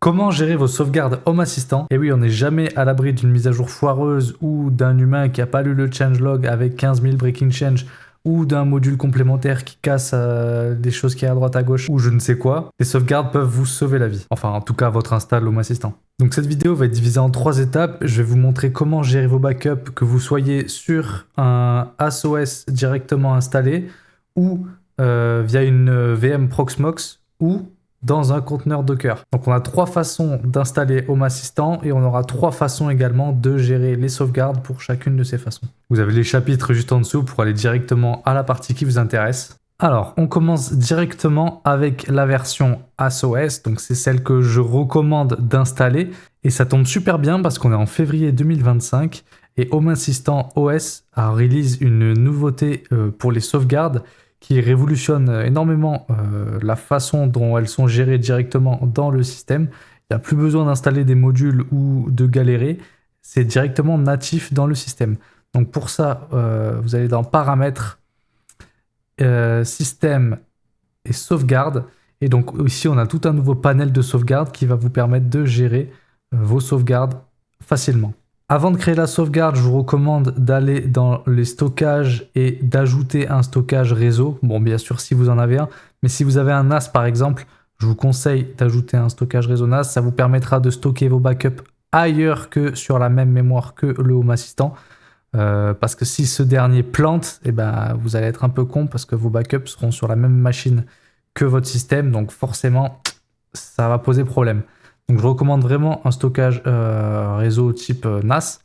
Comment gérer vos sauvegardes Home Assistant? Et oui, on n'est jamais à l'abri d'une mise à jour foireuse ou d'un humain qui n'a pas lu le changelog avec 15 000 breaking change ou d'un module complémentaire qui casse des choses qui est à droite à gauche ou je ne sais quoi. Les sauvegardes peuvent vous sauver la vie. Enfin, en tout cas, votre install Home Assistant. Donc cette vidéo va être divisée en 3 étapes. Je vais vous montrer comment gérer vos backups, que vous soyez sur un ASOS directement installé ou via une VM Proxmox ou dans un conteneur Docker. Donc on a 3 façons d'installer Home Assistant et on aura 3 façons également de gérer les sauvegardes pour chacune de ces façons. Vous avez les chapitres juste en dessous pour aller directement à la partie qui vous intéresse. Alors, on commence directement avec la version ASOS, donc c'est celle que je recommande d'installer et ça tombe super bien parce qu'on est en février 2025 et Home Assistant OS a release une nouveauté pour les sauvegardes qui révolutionne énormément la façon dont elles sont gérées directement dans le système. Il n'y a plus besoin d'installer des modules ou de galérer, c'est directement natif dans le système. Donc pour ça, vous allez dans Paramètres, Système et Sauvegarde. Et donc ici, on a tout un nouveau panel de sauvegarde qui va vous permettre de gérer vos sauvegardes facilement. Avant de créer la sauvegarde, je vous recommande d'aller dans les stockages et d'ajouter un stockage réseau. Bon, bien sûr, si vous en avez un, mais si vous avez un NAS par exemple, je vous conseille d'ajouter un stockage réseau NAS. Ça vous permettra de stocker vos backups ailleurs que sur la même mémoire que le Home Assistant. Parce que si ce dernier plante, eh ben, vous allez être un peu con parce que vos backups seront sur la même machine que votre système. Donc forcément, ça va poser problème. Donc je recommande vraiment un stockage réseau type NAS.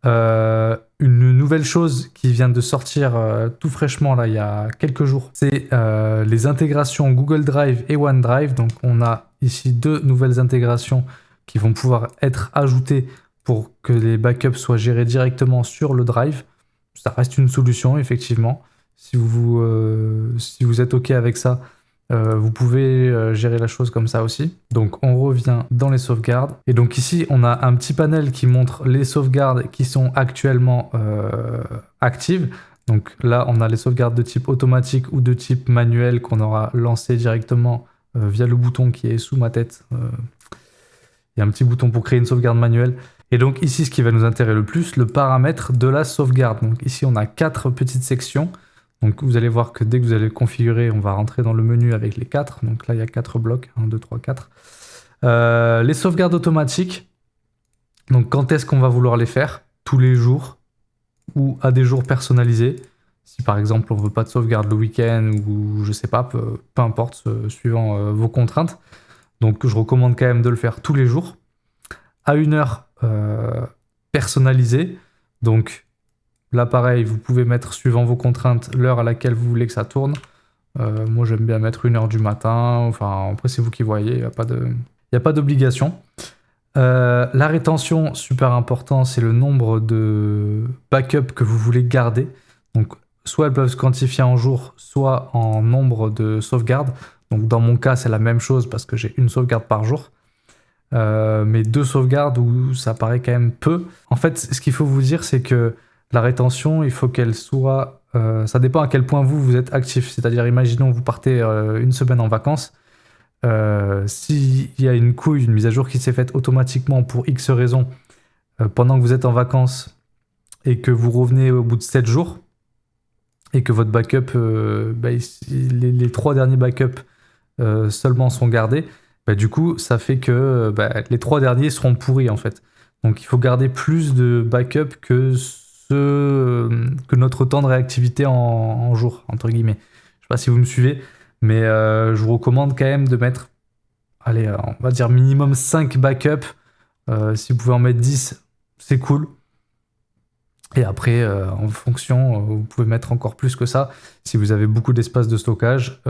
Une nouvelle chose qui vient de sortir tout fraîchement là il y a quelques jours, c'est les intégrations Google Drive et OneDrive. Donc on a ici 2 nouvelles intégrations qui vont pouvoir être ajoutées pour que les backups soient gérés directement sur le Drive. Ça reste une solution effectivement. Si vous êtes OK avec ça, vous pouvez gérer la chose comme ça aussi. Donc on revient dans les sauvegardes. Et donc ici, on a un petit panel qui montre les sauvegardes qui sont actuellement actives. Donc là, on a les sauvegardes de type automatique ou de type manuel qu'on aura lancé directement via le bouton qui est sous ma tête. Il y a un petit bouton pour créer une sauvegarde manuelle. Et donc ici, ce qui va nous intéresser le plus, le paramètre de la sauvegarde. Donc ici, on a 4 petites sections. Donc vous allez voir que dès que vous allez le configurer, on va rentrer dans le menu avec les 4. Donc là, il y a 4 blocs. 1, 2, 3, 4. Les sauvegardes automatiques. Donc quand est-ce qu'on va vouloir les faire? Tous les jours ou à des jours personnalisés. Si par exemple, on ne veut pas de sauvegarde le week-end ou je sais pas, peu importe, suivant vos contraintes. Donc je recommande quand même de le faire tous les jours. À une heure personnalisée. Donc là, pareil, vous pouvez mettre, suivant vos contraintes, l'heure à laquelle vous voulez que ça tourne. Moi, j'aime bien mettre 1h du matin. Enfin, après, c'est vous qui voyez. Il n'y a pas d'obligation. La rétention, super important, c'est le nombre de backups que vous voulez garder. Donc, soit elles peuvent se quantifier en jours, soit en nombre de sauvegardes. Donc, dans mon cas, c'est la même chose parce que j'ai une sauvegarde par jour. Mais 2 sauvegardes où ça paraît quand même peu. En fait, ce qu'il faut vous dire, c'est que la rétention, il faut qu'elle soit... ça dépend à quel point vous êtes actif. C'est-à-dire, imaginons vous partez une semaine en vacances. S'il y a une couille, une mise à jour qui s'est faite automatiquement pour X raisons pendant que vous êtes en vacances et que vous revenez au bout de 7 jours et que votre backup, les 3 derniers backups seulement sont gardés, du coup, ça fait que les 3 derniers seront pourris en fait. Donc, il faut garder plus de backups que notre temps de réactivité en jour, entre guillemets. Je sais pas si vous me suivez, mais je vous recommande quand même de mettre, allez, on va dire minimum 5 backups. Si vous pouvez en mettre 10, c'est cool. Et après, en fonction, vous pouvez mettre encore plus que ça. Si vous avez beaucoup d'espace de stockage,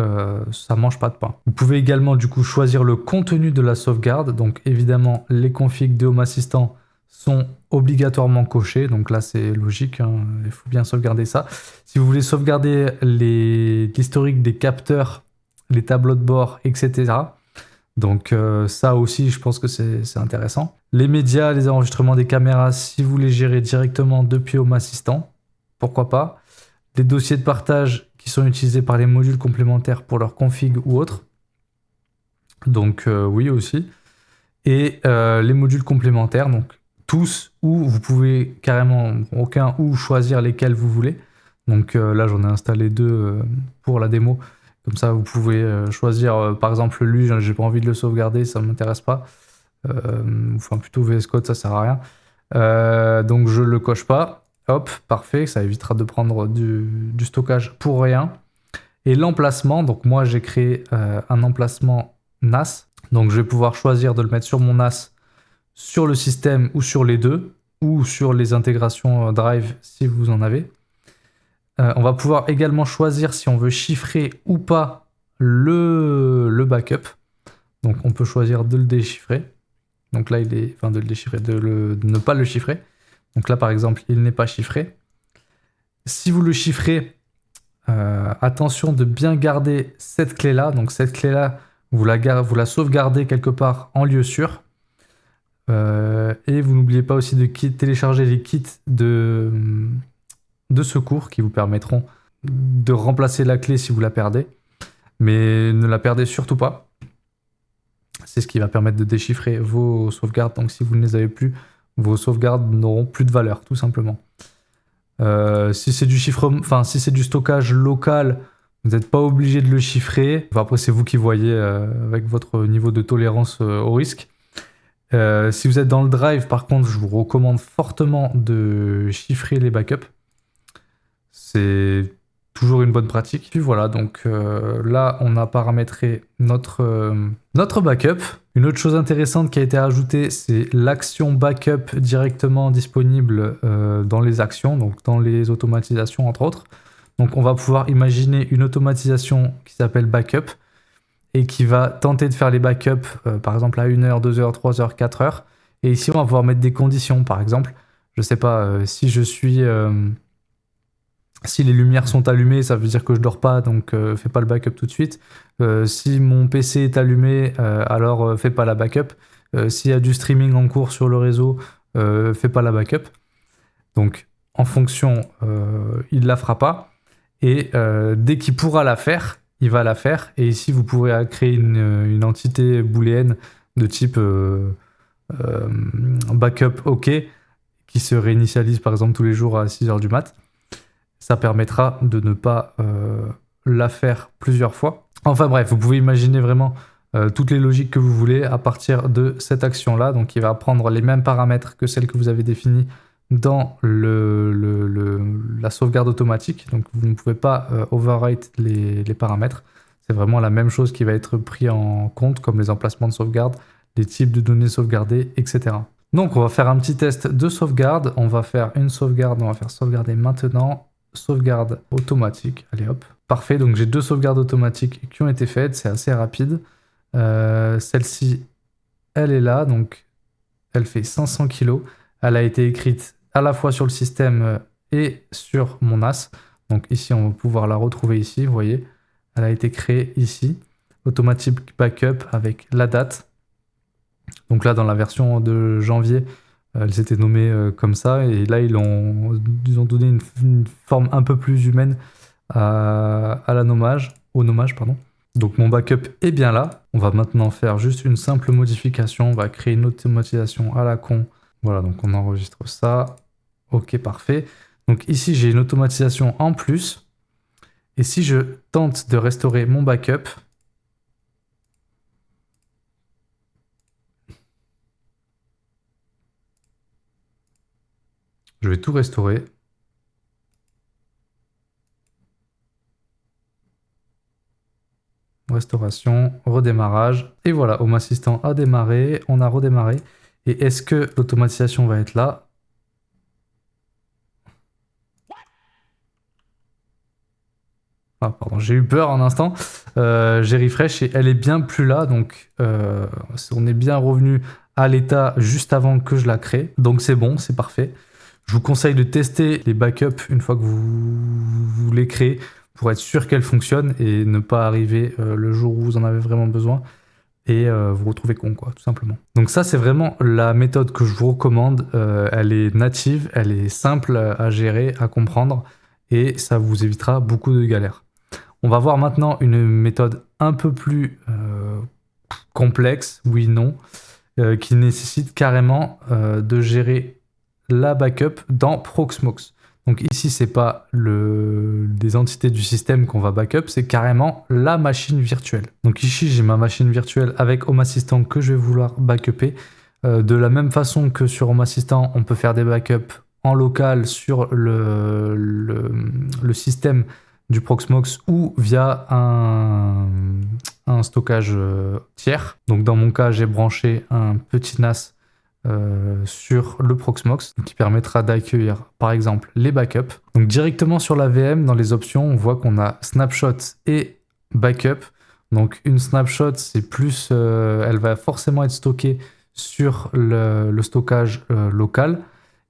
ça mange pas de pain. Vous pouvez également du coup choisir le contenu de la sauvegarde. Donc évidemment, les configs de Home Assistant sont obligatoirement cochés. Donc là, c'est logique, hein, il faut bien sauvegarder ça. Si vous voulez sauvegarder l'historique des capteurs, les tableaux de bord, etc. Donc ça aussi, je pense que c'est intéressant. Les médias, les enregistrements des caméras, si vous les gérez directement depuis Home Assistant, pourquoi pas. Les dossiers de partage qui sont utilisés par les modules complémentaires pour leur config ou autre. Donc oui aussi. et les modules complémentaires, donc tous, ou vous pouvez carrément aucun ou choisir lesquels vous voulez. Donc là j'en ai installé 2 pour la démo, comme ça vous pouvez choisir par exemple lui, j'ai pas envie de le sauvegarder, ça m'intéresse pas, enfin plutôt VS Code, ça sert à rien, donc je le coche pas, hop, parfait, ça évitera de prendre du stockage pour rien. Et l'emplacement, donc moi j'ai créé un emplacement NAS, donc je vais pouvoir choisir de le mettre sur mon NAS, sur le système ou sur les deux, ou sur les intégrations Drive si vous en avez. On va pouvoir également choisir si on veut chiffrer ou pas le backup. Donc on peut choisir de le déchiffrer. Donc là il est, enfin de le déchiffrer, de ne pas le chiffrer. Donc là par exemple il n'est pas chiffré. Si vous le chiffrez, attention de bien garder cette clé là. Donc cette clé là, vous la sauvegardez quelque part en lieu sûr. Et vous n'oubliez pas aussi de télécharger les kits de secours qui vous permettront de remplacer la clé si vous la perdez. Mais ne la perdez surtout pas. C'est ce qui va permettre de déchiffrer vos sauvegardes. Donc si vous ne les avez plus, vos sauvegardes n'auront plus de valeur, tout simplement. Si c'est du si c'est du stockage local, vous n'êtes pas obligé de le chiffrer. Enfin, après, c'est vous qui voyez avec votre niveau de tolérance au risque. Si vous êtes dans le drive, par contre, je vous recommande fortement de chiffrer les backups. C'est toujours une bonne pratique. Puis voilà, donc là, on a paramétré notre backup. Une autre chose intéressante qui a été ajoutée, c'est l'action backup directement disponible dans les actions, donc dans les automatisations entre autres. Donc on va pouvoir imaginer une automatisation qui s'appelle backup et qui va tenter de faire les backups par exemple à 1h, 2h, 3h, 4h. Et ici on va pouvoir mettre des conditions, par exemple, je sais pas, si je suis... si les lumières sont allumées, ça veut dire que je dors pas, donc fais pas le backup tout de suite. Si mon PC est allumé, alors fais pas la backup. S'il y a du streaming en cours sur le réseau, fais pas la backup. Donc en fonction, il la fera pas. Et dès qu'il pourra la faire, il va la faire. Et ici, vous pourrez créer une entité booléenne de type backup OK, qui se réinitialise par exemple tous les jours à 6h du mat'. Ça permettra de ne pas la faire plusieurs fois. Enfin bref, vous pouvez imaginer vraiment toutes les logiques que vous voulez à partir de cette action-là. Donc il va prendre les mêmes paramètres que celles que vous avez définies dans la sauvegarde automatique. Donc vous ne pouvez pas overwrite les paramètres. C'est vraiment la même chose qui va être pris en compte, comme les emplacements de sauvegarde, les types de données sauvegardées, etc. Donc on va faire un petit test de sauvegarde. On va faire une sauvegarde, on va faire sauvegarder maintenant. Sauvegarde automatique, allez hop, parfait. Donc j'ai 2 sauvegardes automatiques qui ont été faites, c'est assez rapide. Celle-ci, elle est là, donc elle fait 500 kg. Elle a été écrite à la fois sur le système et sur mon NAS. Donc ici, on va pouvoir la retrouver ici, vous voyez. Elle a été créée ici, automatique backup avec la date. Donc là, dans la version de janvier, elle s'était nommée comme ça, et là ils ont donné une forme un peu plus humaine au nommage, pardon. Donc mon backup est bien là. On va maintenant faire juste une simple modification. On va créer une automatisation à la con. Voilà, donc on enregistre ça. Ok, parfait. Donc ici j'ai une automatisation en plus. Et si je tente de restaurer mon backup, je vais tout restaurer. Restauration, redémarrage. Et voilà, Home Assistant a démarré, on a redémarré. Et est-ce que l'automatisation va être là? Ah, pardon, j'ai eu peur un instant. J'ai refresh et elle est bien plus là. Donc, on est bien revenu à l'état juste avant que je la crée. Donc, c'est bon, c'est parfait. Je vous conseille de tester les backups une fois que vous les créez pour être sûr qu'elles fonctionnent et ne pas arriver le jour où vous en avez vraiment besoin et vous retrouver con, quoi, tout simplement. Donc ça, c'est vraiment la méthode que je vous recommande. Elle est native, elle est simple à gérer, à comprendre et ça vous évitera beaucoup de galères. On va voir maintenant une méthode un peu plus complexe, oui, non. qui nécessite carrément de gérer la backup dans Proxmox. Donc ici, c'est pas des entités du système qu'on va backup, c'est carrément la machine virtuelle. Donc ici, j'ai ma machine virtuelle avec Home Assistant que je vais vouloir backuper. De la même façon que sur Home Assistant, on peut faire des backups en local sur le système du Proxmox ou via un stockage tiers. Donc dans mon cas, j'ai branché un petit NAS sur le Proxmox qui permettra d'accueillir par exemple les backups. Donc directement sur la VM, dans les options, on voit qu'on a snapshot et backup. Donc une snapshot, c'est plus, elle va forcément être stockée sur le stockage local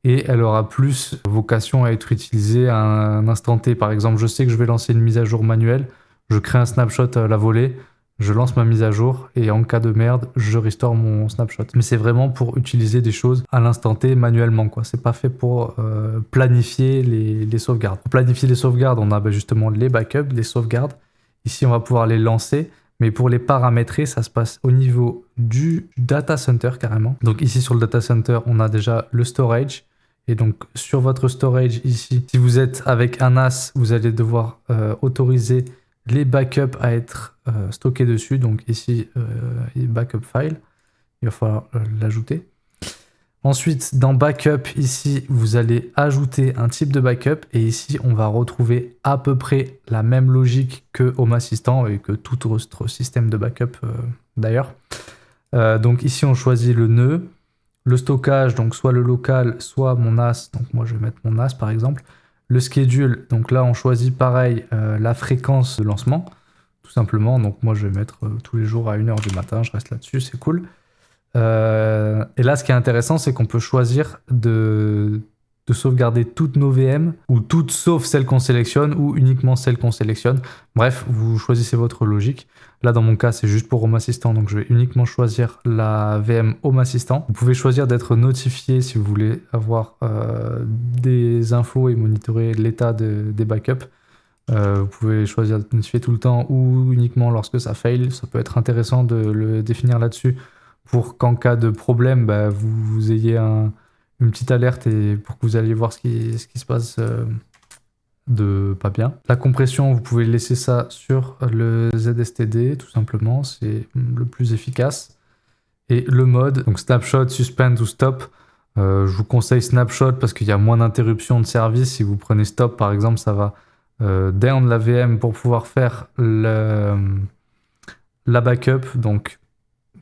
et elle aura plus vocation à être utilisée à un instant T. Par exemple, je sais que je vais lancer une mise à jour manuelle, je crée un snapshot à la volée, je lance ma mise à jour et en cas de merde, je restore mon snapshot. Mais c'est vraiment pour utiliser des choses à l'instant T manuellement, quoi. C'est pas fait pour planifier les sauvegardes. Pour planifier les sauvegardes, on a justement les backups, les sauvegardes. Ici, on va pouvoir les lancer, mais pour les paramétrer, ça se passe au niveau du data center carrément. Donc ici sur le data center, on a déjà le storage. Et donc sur votre storage ici, si vous êtes avec un NAS, vous allez devoir autoriser les backups à être stockés dessus. Donc ici, backup file, il va falloir l'ajouter. Ensuite, dans backup, ici, vous allez ajouter un type de backup. Et ici, on va retrouver à peu près la même logique que Home Assistant et que tout autre système de backup d'ailleurs. Donc ici, on choisit le nœud. Le stockage, donc soit le local, soit mon NAS. Donc moi, je vais mettre mon NAS par exemple. Le schedule, donc là on choisit pareil la fréquence de lancement, tout simplement. Donc moi je vais mettre tous les jours à 1h du matin, je reste là-dessus, c'est cool. Et là ce qui est intéressant, c'est qu'on peut choisir de sauvegarder toutes nos VM, ou toutes sauf celles qu'on sélectionne, ou uniquement celles qu'on sélectionne. Bref, vous choisissez votre logique. Là dans mon cas c'est juste pour Home Assistant, donc je vais uniquement choisir la VM Home Assistant. Vous pouvez choisir d'être notifié si vous voulez avoir des infos et monitorer l'état des backups. Vous pouvez choisir d'être notifié tout le temps ou uniquement lorsque ça fail. Ça peut être intéressant de le définir là-dessus pour qu'en cas de problème, vous ayez une petite alerte et pour que vous alliez voir ce qui se passe de pas bien. La compression, vous pouvez laisser ça sur le ZSTD, tout simplement, c'est le plus efficace. Et le mode, donc snapshot, suspend ou stop, je vous conseille snapshot parce qu'il y a moins d'interruptions de service. Si vous prenez stop, par exemple, ça va down la VM pour pouvoir faire la backup. Donc,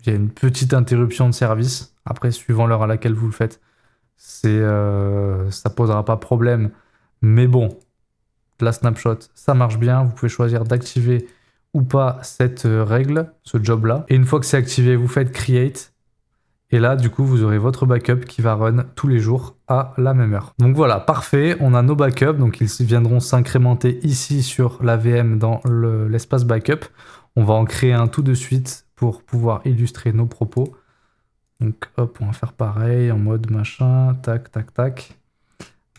il y a une petite interruption de service. Après, suivant l'heure à laquelle vous le faites, ça posera pas problème. Mais bon, la snapshot, ça marche bien. Vous pouvez choisir d'activer ou pas cette règle, ce job-là. Et une fois que c'est activé, vous faites create. Et là, du coup, vous aurez votre backup qui va run tous les jours à la même heure. Donc voilà, parfait. On a nos backups. Donc ils viendront s'incrémenter ici sur la VM dans l'espace backup. On va en créer un tout de suite pour pouvoir illustrer nos propos. Donc hop, on va faire pareil en mode machin, tac, tac, tac.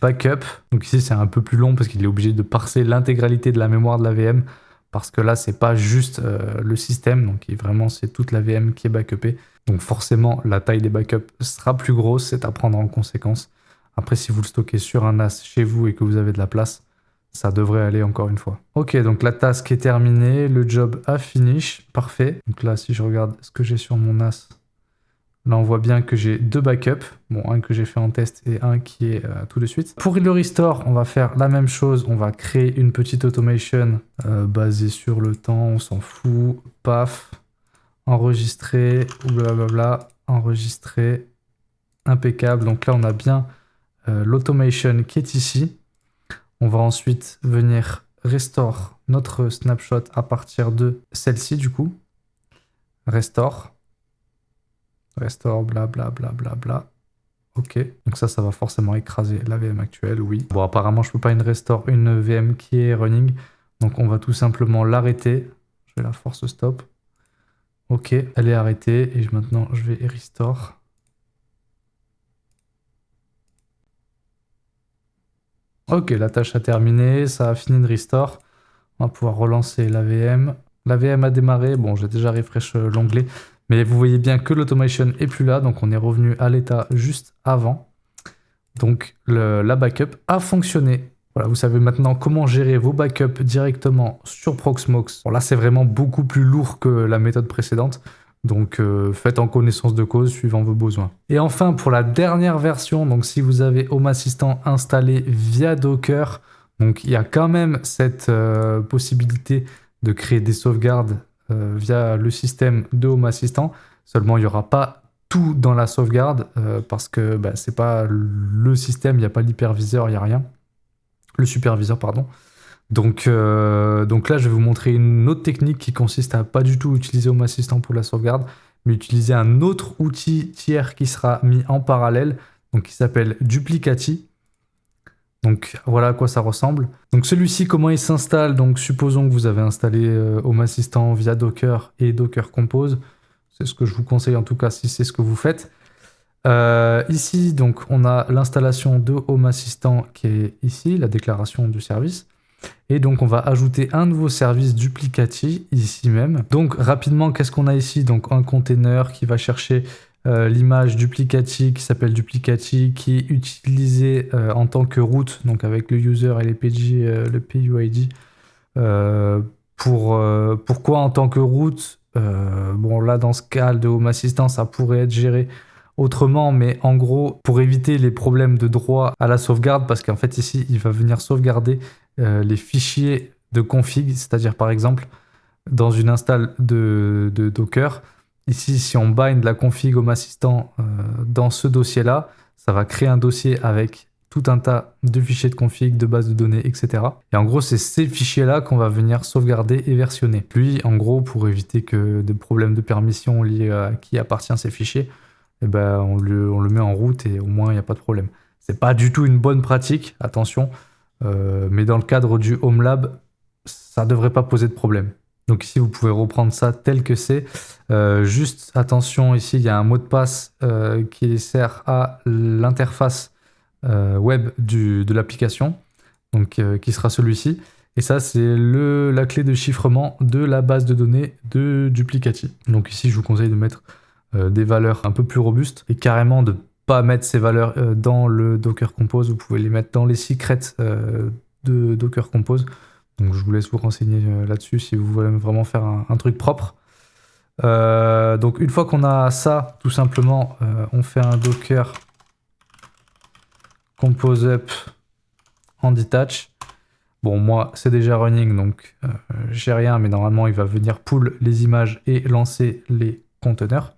Backup. Donc ici, c'est un peu plus long parce qu'il est obligé de parser l'intégralité de la mémoire de la VM. Parce que là, c'est pas juste le système. Donc vraiment, c'est toute la VM qui est backupée. Donc forcément, la taille des backups sera plus grosse. C'est à prendre en conséquence. Après, si vous le stockez sur un NAS chez vous et que vous avez de la place, ça devrait aller encore une fois. Ok, donc la task est terminée. Le job a finish. Parfait. Donc là, si je regarde ce que j'ai sur mon NAS, là, on voit bien que j'ai deux backups. Bon, un que j'ai fait en test et un qui est tout de suite. Pour le restore, on va faire la même chose. On va créer une petite automation basée sur le temps. On s'en fout. Paf. Enregistrer. Blablabla. Enregistrer. Impeccable. Donc là, on a bien l'automation qui est ici. On va ensuite venir restore notre snapshot à partir de celle-ci, du coup. Restore. Restore, blablabla. Bla, bla, bla. Ok, donc ça va forcément écraser la VM actuelle, oui. Bon, apparemment, je peux pas restore une VM qui est running. Donc, on va tout simplement l'arrêter. Je vais la force stop. Ok, elle est arrêtée. Et maintenant, je vais restore. Ok, la tâche a terminé. Ça a fini de restore. On va pouvoir relancer la VM. La VM a démarré. Bon, j'ai déjà refresh l'onglet. Mais vous voyez bien que l'automation est plus là, donc on est revenu à l'état juste avant. Donc la backup a fonctionné. Voilà, vous savez maintenant comment gérer vos backups directement sur Proxmox. Bon, là, c'est vraiment beaucoup plus lourd que la méthode précédente. Donc, faites en connaissance de cause suivant vos besoins. Et enfin, pour la dernière version, donc si vous avez Home Assistant installé via Docker, donc il y a quand même cette possibilité de créer des sauvegardes via le système de Home Assistant. Seulement, il n'y aura pas tout dans la sauvegarde parce que c'est pas le système, il n'y a pas l'hyperviseur, il n'y a rien. Le superviseur, pardon. Donc là, je vais vous montrer une autre technique qui consiste à pas du tout utiliser Home Assistant pour la sauvegarde, mais utiliser un autre outil tiers qui sera mis en parallèle, donc qui s'appelle Duplicati. Donc voilà à quoi ça ressemble. Donc celui-ci, comment il s'installe? Donc supposons que vous avez installé Home Assistant via Docker et Docker Compose. C'est ce que je vous conseille en tout cas si c'est ce que vous faites. Ici, donc, on a l'installation de Home Assistant qui est ici, la déclaration du service. Et donc, on va ajouter un nouveau service Duplicati ici même. Donc, rapidement, qu'est-ce qu'on a ici? Donc, un container qui va chercher l'image Duplicati qui s'appelle Duplicati, qui est utilisé en tant que root, donc avec le user et les PG, le PUID. Pourquoi en tant que root? Bon, là, dans ce cas de Home Assistant, ça pourrait être géré autrement, mais en gros, pour éviter les problèmes de droit à la sauvegarde, parce qu'en fait, ici, il va venir sauvegarder les fichiers de config, c'est-à-dire, par exemple, dans une install de Docker, ici, si on bind la config Home Assistant dans ce dossier-là, ça va créer un dossier avec tout un tas de fichiers de config, de bases de données, etc. Et en gros, c'est ces fichiers-là qu'on va venir sauvegarder et versionner. Puis, en gros, pour éviter que des problèmes de permission liés à qui appartient ces fichiers, on le met en route et au moins il n'y a pas de problème. C'est pas du tout une bonne pratique, attention, mais dans le cadre du Home Lab, ça devrait pas poser de problème. Donc ici, vous pouvez reprendre ça tel que c'est. Juste attention, ici, il y a un mot de passe qui sert à l'interface web de l'application, donc qui sera celui-ci. Et ça, c'est la clé de chiffrement de la base de données de Duplicati. Donc ici, je vous conseille de mettre des valeurs un peu plus robustes et carrément de pas mettre ces valeurs dans le Docker Compose. Vous pouvez les mettre dans les secrets de Docker Compose. Donc je vous laisse vous renseigner là-dessus si vous voulez vraiment faire un truc propre. Donc une fois qu'on a ça, tout simplement, on fait un Docker Compose Up en detach. Bon, moi, c'est déjà running, donc j'ai rien, mais normalement, il va venir pull les images et lancer les conteneurs.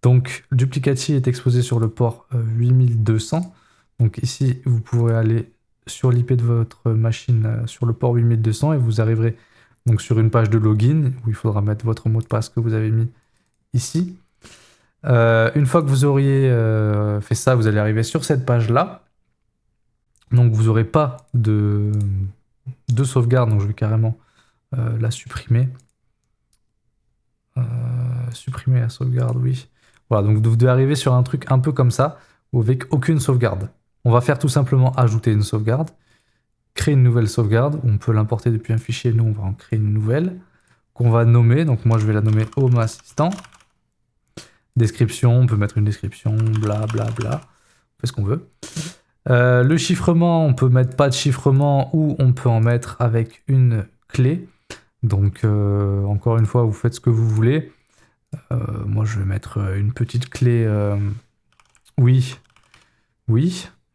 Donc, Duplicati est exposé sur le port 8200. Donc ici, vous pourrez aller sur l'IP de votre machine sur le port 8200 et vous arriverez donc sur une page de login où il faudra mettre votre mot de passe que vous avez mis ici. Une fois que vous auriez fait ça, vous allez arriver sur cette page-là. Donc vous n'aurez pas de sauvegarde, donc je vais carrément la supprimer. Supprimer la sauvegarde, oui. Voilà, donc vous devez arriver sur un truc un peu comme ça, avec aucune sauvegarde. On va faire tout simplement ajouter une sauvegarde, créer une nouvelle sauvegarde, on peut l'importer depuis un fichier, nous on va en créer une nouvelle, qu'on va nommer, donc moi je vais la nommer Home Assistant. Description, on peut mettre une description, bla bla bla, on fait ce qu'on veut. Le chiffrement, on peut mettre pas de chiffrement ou on peut en mettre avec une clé. Donc encore une fois, vous faites ce que vous voulez. Moi, je vais mettre une petite clé oui,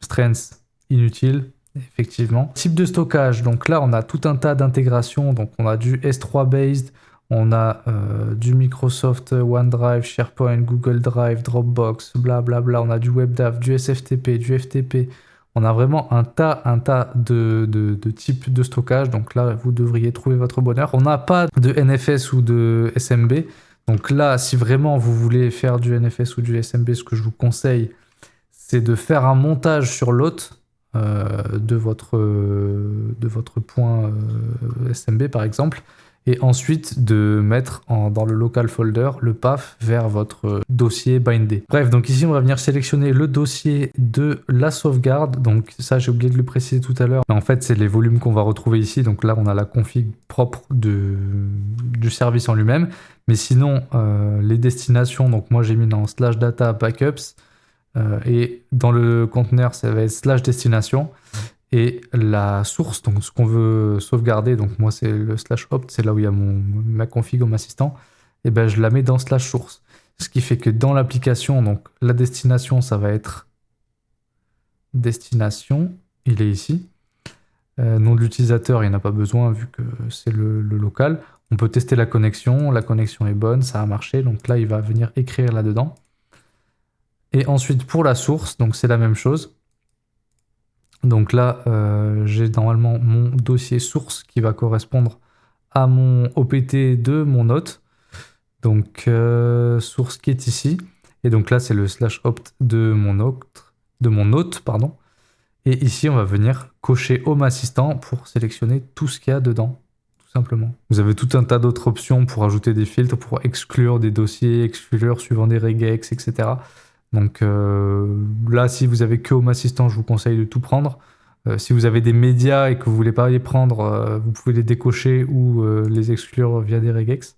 strength inutile, effectivement. Type de stockage, donc là, on a tout un tas d'intégrations. Donc on a du S3 based, on a du Microsoft OneDrive, SharePoint, Google Drive, Dropbox, blablabla. On a du WebDAV, du SFTP, du FTP. On a vraiment un tas de types de stockage. Donc là, vous devriez trouver votre bonheur. On n'a pas de NFS ou de SMB. Donc là, si vraiment vous voulez faire du NFS ou du SMB, ce que je vous conseille, c'est de faire un montage sur l'hôte de votre point SMB, par exemple. et ensuite de mettre dans le local folder le path vers votre dossier bindé. Bref, donc ici on va venir sélectionner le dossier de la sauvegarde. Donc ça j'ai oublié de le préciser tout à l'heure, mais en fait c'est les volumes qu'on va retrouver ici. Donc là on a la config propre du service en lui-même, mais sinon les destinations, donc moi j'ai mis dans /data backups et dans le conteneur ça va être /destination. Et la source, donc ce qu'on veut sauvegarder, donc moi c'est le /opt, c'est là où il y a ma config Home Assistant, et ben je la mets dans /source. Ce qui fait que dans l'application, donc la destination, ça va être destination, il est ici. Nom de l'utilisateur, il n'y en a pas besoin vu que c'est le local. On peut tester la connexion est bonne, ça a marché, donc là il va venir écrire là-dedans. Et ensuite pour la source, donc c'est la même chose. Donc là, j'ai normalement mon dossier source qui va correspondre à mon OPT de mon hôte. Donc source qui est ici. Et donc là, c'est le /opt de mon hôte, pardon. Et ici, on va venir cocher Home Assistant pour sélectionner tout ce qu'il y a dedans, tout simplement. Vous avez tout un tas d'autres options pour ajouter des filtres, pour exclure des dossiers, exclure suivant des regex, etc. Donc là, si vous avez que Home Assistant, je vous conseille de tout prendre. Si vous avez des médias et que vous voulez pas les prendre, vous pouvez les décocher ou les exclure via des regex.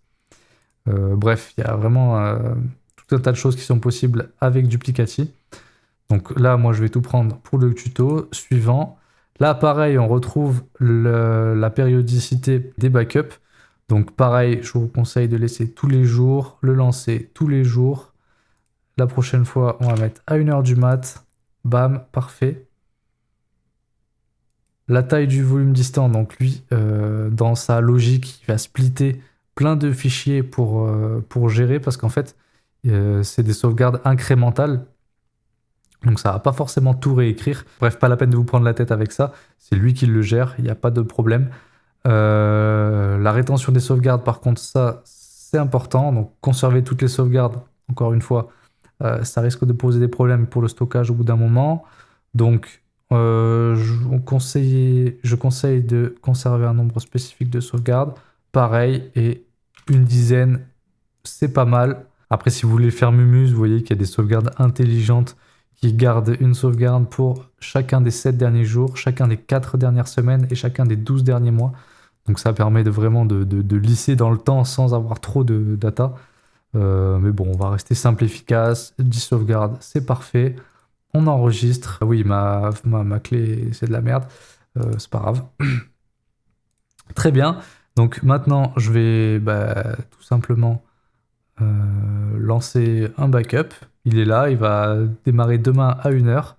Bref, il y a vraiment tout un tas de choses qui sont possibles avec Duplicati. Donc là, moi, je vais tout prendre pour le tuto suivant. Là, pareil, on retrouve la périodicité des backups. Donc pareil, je vous conseille de laisser tous les jours, le lancer tous les jours. La prochaine fois, on va mettre à 1h du mat. Bam, parfait. La taille du volume distant, donc lui, dans sa logique, il va splitter plein de fichiers pour gérer, parce qu'en fait, c'est des sauvegardes incrémentales. Donc ça va pas forcément tout réécrire. Bref, pas la peine de vous prendre la tête avec ça. C'est lui qui le gère, il n'y a pas de problème. La rétention des sauvegardes, par contre, ça, c'est important. Donc conserver toutes les sauvegardes, encore une fois, ça risque de poser des problèmes pour le stockage au bout d'un moment. Donc je conseille de conserver un nombre spécifique de sauvegardes. Pareil, et une dizaine, c'est pas mal. Après, si vous voulez faire Mumus, vous voyez qu'il y a des sauvegardes intelligentes qui gardent une sauvegarde pour chacun des 7 derniers jours, chacun des 4 dernières semaines et chacun des 12 derniers mois. Donc ça permet vraiment de lisser dans le temps sans avoir trop de data. Mais bon, on va rester simple, efficace. 10 sauvegardes, c'est parfait. On enregistre. Oui, ma clé, c'est de la merde. C'est pas grave. Très bien. Donc maintenant, je vais tout simplement lancer un backup. Il est là, il va démarrer demain à 1h.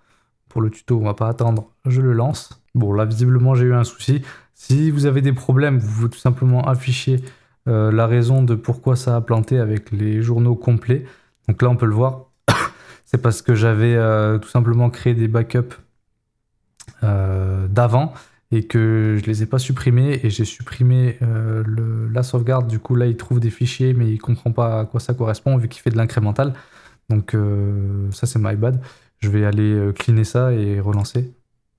Pour le tuto, on va pas attendre, je le lance. Bon, là, visiblement, j'ai eu un souci. Si vous avez des problèmes, vous pouvez tout simplement afficher la raison de pourquoi ça a planté avec les journaux complets. Donc là, on peut le voir. C'est parce que j'avais tout simplement créé des backups d'avant et que je les ai pas supprimés, et j'ai supprimé la sauvegarde. Du coup, là, il trouve des fichiers, mais il comprend pas à quoi ça correspond vu qu'il fait de l'incrémental. Donc ça, c'est my bad. Je vais aller cleaner ça et relancer.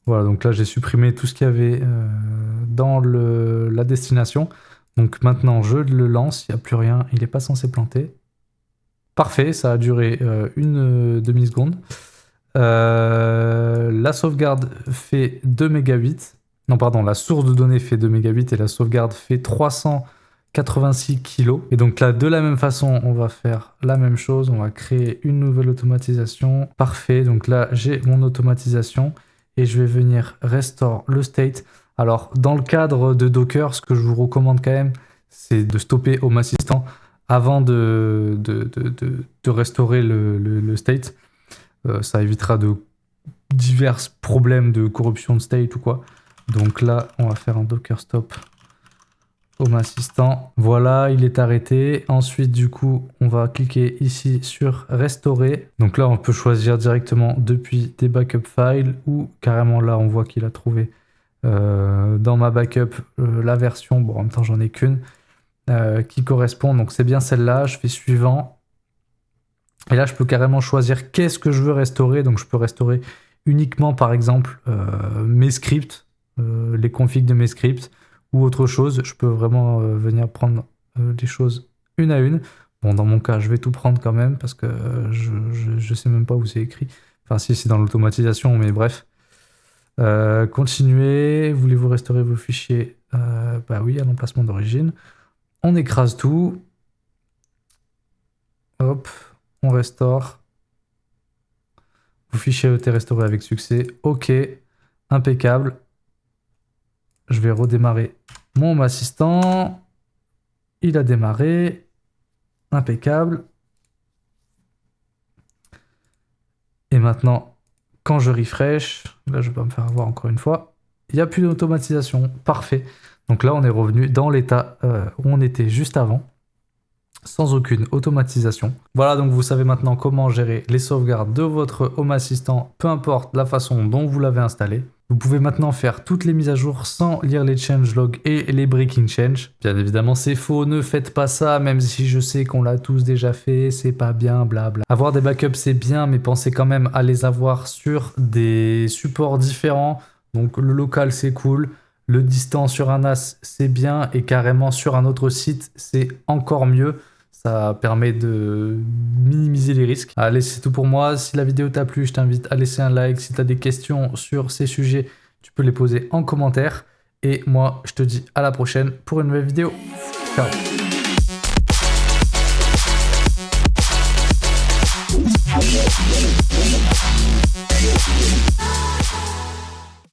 Voilà, donc là, j'ai supprimé tout ce qu'il y avait dans la destination. Donc maintenant, je le lance, il n'y a plus rien, il n'est pas censé planter. Parfait, ça a duré une demi-seconde. La sauvegarde fait 2 mégabits. Non, pardon, la source de données fait 2 mégabits et la sauvegarde fait 386 kilos. Et donc là, de la même façon, on va faire la même chose. On va créer une nouvelle automatisation. Parfait, donc là, j'ai mon automatisation et je vais venir restore le state. Alors, dans le cadre de Docker, ce que je vous recommande quand même, c'est de stopper Home Assistant avant de restaurer le state. Ça évitera de divers problèmes de corruption de state ou quoi. Donc là, on va faire un Docker stop Home Assistant. Voilà, il est arrêté. Ensuite, du coup, on va cliquer ici sur restaurer. Donc là, on peut choisir directement depuis des backup files, ou carrément là, on voit qu'il a trouvé dans ma backup la version, bon, en même temps, j'en ai qu'une, qui correspond. Donc c'est bien celle-là. Je fais suivant. Et là, je peux carrément choisir qu'est-ce que je veux restaurer. Donc je peux restaurer uniquement, par exemple, mes scripts, les configs de mes scripts, ou autre chose. Je peux vraiment venir prendre les choses une à une. Bon, dans mon cas, je vais tout prendre quand même parce que je sais même pas où c'est écrit. Enfin, si, c'est dans l'automatisation, mais bref. Continuez. Voulez-vous restaurer vos fichiers? Bah oui, à l'emplacement d'origine. On écrase tout. Hop, on restaure. Vos fichiers ont été restaurés avec succès. Ok, impeccable. Je vais redémarrer mon Home Assistant. Il a démarré. Impeccable. Et maintenant, quand je refresh, là je vais pas me faire avoir encore une fois, il n'y a plus d'automatisation. Parfait. Donc là, on est revenu dans l'état où on était juste avant, sans aucune automatisation. Voilà, donc vous savez maintenant comment gérer les sauvegardes de votre Home Assistant, peu importe la façon dont vous l'avez installé. Vous pouvez maintenant faire toutes les mises à jour sans lire les changelogs et les breaking change. Bien évidemment, c'est faux, ne faites pas ça, même si je sais qu'on l'a tous déjà fait, c'est pas bien, blabla. Avoir des backups, c'est bien, mais pensez quand même à les avoir sur des supports différents. Donc le local, c'est cool. Le distant sur un NAS, c'est bien, et carrément sur un autre site, c'est encore mieux. Ça permet de minimiser les risques. Allez, c'est tout pour moi. Si la vidéo t'a plu, je t'invite à laisser un like. Si tu as des questions sur ces sujets, tu peux les poser en commentaire. Et moi, je te dis à la prochaine pour une nouvelle vidéo. Ciao.